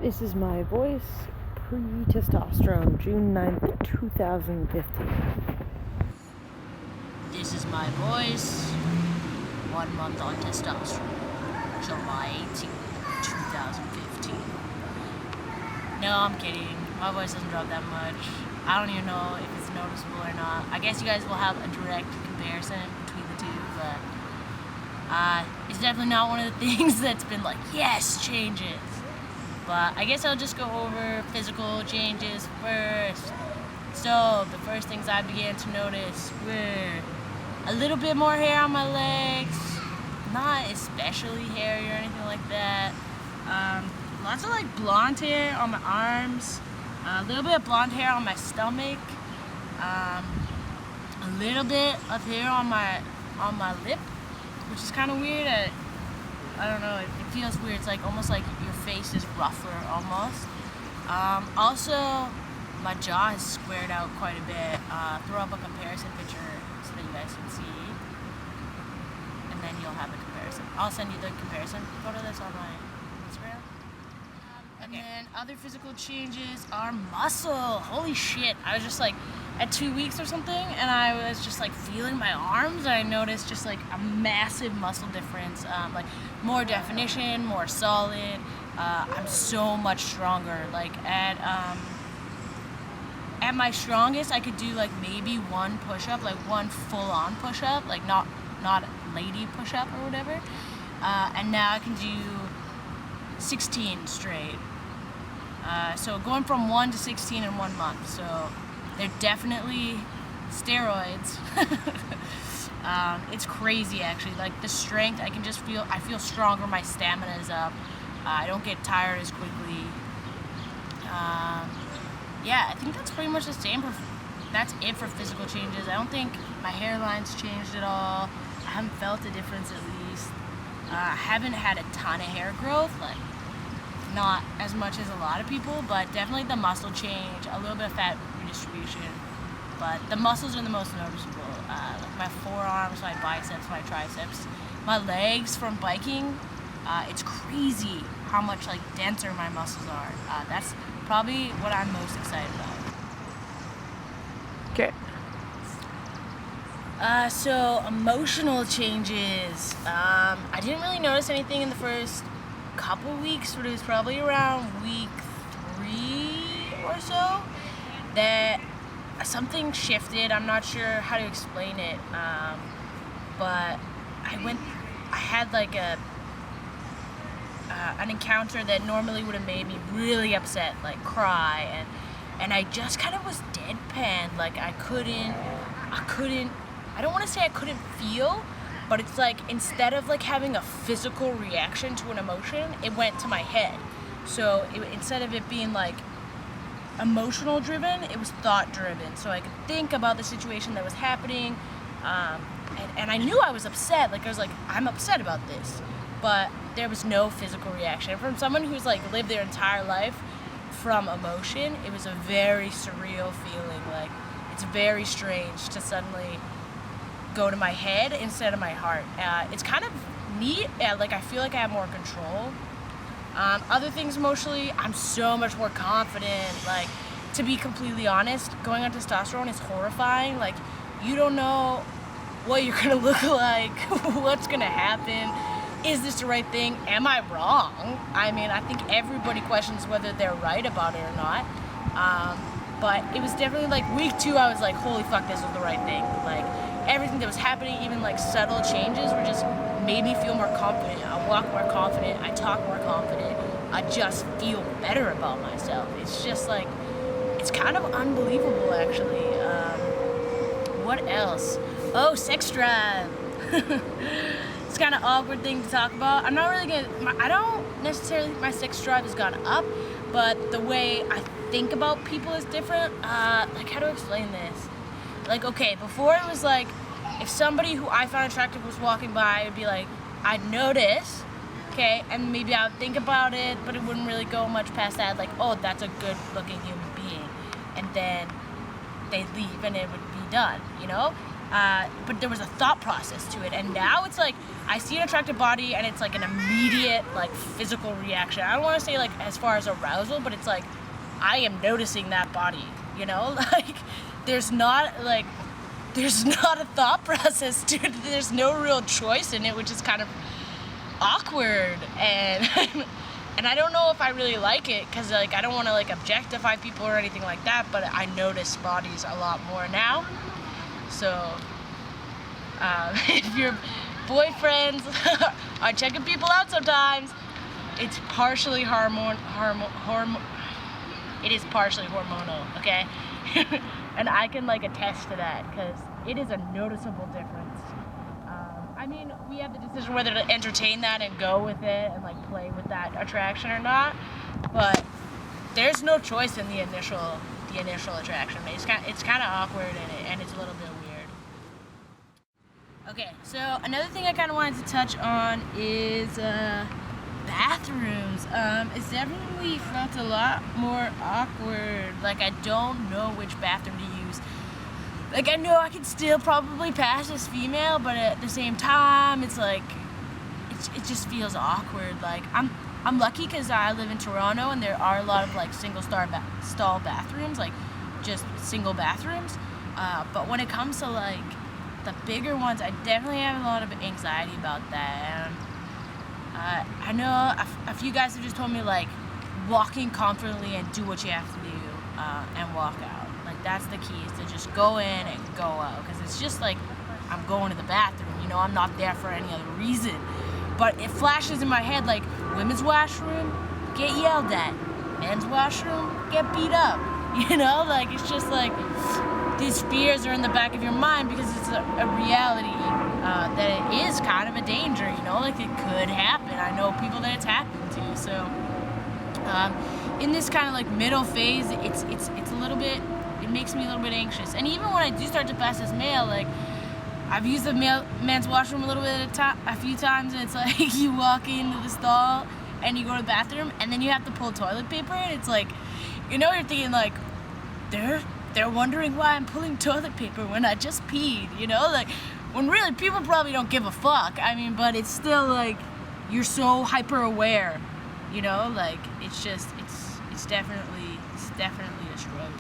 This is my voice pre-testosterone, June 9th, 2015. This is my voice, 1 month on testosterone, July 18th, 2015. No, I'm kidding. My voice doesn't drop that much. I don't even know if it's noticeable or not. I guess you guys will have a direct comparison between the two, but it's definitely not one of the things that's been like, yes, changes. But I guess I'll just go over physical changes first. So the first things I began to notice were a little bit more hair on my legs, not especially hairy or anything like that. Lots of like blonde hair on my arms, a little bit of blonde hair on my stomach, a little bit of hair on my lip, which is kind of weird. I don't know, it feels weird. It's like almost like your face is rougher almost. Also, my jaw has squared out quite a bit. Throw up a comparison picture so that you guys can see, and then you'll have a comparison. I'll send you the comparison photo that's on my Instagram. And then other physical changes are muscle. Holy shit, I was just like at 2 weeks or something, and I was just like feeling my arms, and I noticed just like a massive muscle difference, like more definition, more solid. I'm so much stronger. Like at my strongest, I could do like maybe one push-up, like one full-on push-up, like not lady push-up or whatever. And now I can do 16 straight. So going from 1 to 16 in 1 month. So they're definitely steroids. It's crazy actually. Like the strength, I feel stronger. My stamina is up. I don't get tired as quickly. Yeah, I think that's pretty much the same. That's it for physical changes. I don't think my hairline's changed at all. I haven't felt a difference at least. I haven't had a ton of hair growth, like not as much as a lot of people, but definitely the muscle change, a little bit of fat redistribution. But the muscles are the most noticeable. Like my forearms, my biceps, my triceps, my legs from biking. It's crazy how much like denser my muscles are. That's probably what I'm most excited about. Okay. So emotional changes. I didn't really notice anything in the first couple weeks, but it was probably around week 3 or so that something shifted. I'm not sure how to explain it, but I had like an encounter that normally would have made me really upset, like cry, and I just kind of was deadpan. Like I don't want to say I couldn't feel, but it's like instead of like having a physical reaction to an emotion, it went to my head. So instead of it being like emotional driven, it was thought driven. So I could think about the situation that was happening, and I knew I was upset. Like I was like, I'm upset about this, but there was no physical reaction. From someone who's like lived their entire life from emotion, it was a very surreal feeling. Like it's very strange to suddenly go to my head instead of my heart. It's kind of neat. Like I feel like I have more control. Other things emotionally, I'm so much more confident. Like, to be completely honest, going on testosterone is horrifying. Like, you don't know what you're gonna look like, what's gonna happen. Is this the right thing? Am I wrong? I mean, I think everybody questions whether they're right about it or not. But it was definitely like week 2, I was like, holy fuck, this was the right thing. Like, everything that was happening, even like subtle changes, were just made me feel more confident. I walk more confident, I talk more confident, I just feel better about myself. It's just like, it's kind of unbelievable actually. What else? Oh, sex drive. It's kind of awkward thing to talk about. I'm not really I don't necessarily think my sex drive has gone up, but the way I think about people is different. Like, how to explain this? Like, okay, before it was like, if somebody who I found attractive was walking by, it'd be like, I'd notice, okay, and maybe I would think about it, but it wouldn't really go much past that. Like, oh, that's a good-looking human being, and then they'd leave, and it would be done, you know? but there was a thought process to it, and now it's like I see an attractive body and it's like an immediate like physical reaction. I don't want to say like as far as arousal, but it's like I am noticing that body, you know. Like there's not a thought process to it. There's no real choice in it, which is kind of awkward, and and I don't know if I really like it, because like I don't want to like objectify people or anything like that, but I notice bodies a lot more now. So if your boyfriends are checking people out sometimes, it's partially it is partially hormonal, okay? And I can like attest to that, because it is a noticeable difference. I mean, we have the decision whether to entertain that and go with it and like play with that attraction or not, but there's no choice in the initial attraction. It's kind of awkward and it's a little bit weird. Okay, so another thing I kind of wanted to touch on is bathrooms. It's definitely felt a lot more awkward. Like I don't know which bathroom to use. Like I know I can still probably pass as female, but at the same time, it's like it just feels awkward. Like I'm lucky because I live in Toronto and there are a lot of like single stall bathrooms, like just single bathrooms. But when it comes to like the bigger ones, I definitely have a lot of anxiety about that. I know a few guys have just told me like walking confidently and do what you have to do and walk out. Like that's the key, is to just go in and go out, because it's just like I'm going to the bathroom, you know, I'm not there for any other reason. But it flashes in my head like women's washroom, get yelled at, men's washroom, get beat up, you know. Like it's just like these fears are in the back of your mind, because it's a reality that it is kind of a danger, you know, like it could happen. I know people that it's happened to. So in this kind of like middle phase, it's a little bit, it makes me a little bit anxious. And even when I do start to pass as male, like I've used the men's washroom a few times, and it's like you walk into the stall and you go to the bathroom and then you have to pull toilet paper, and it's like, you know, you're thinking like they're wondering why I'm pulling toilet paper when I just peed, you know, like when really people probably don't give a fuck. I mean, but it's still like you're so hyper aware, you know, like it's definitely a struggle.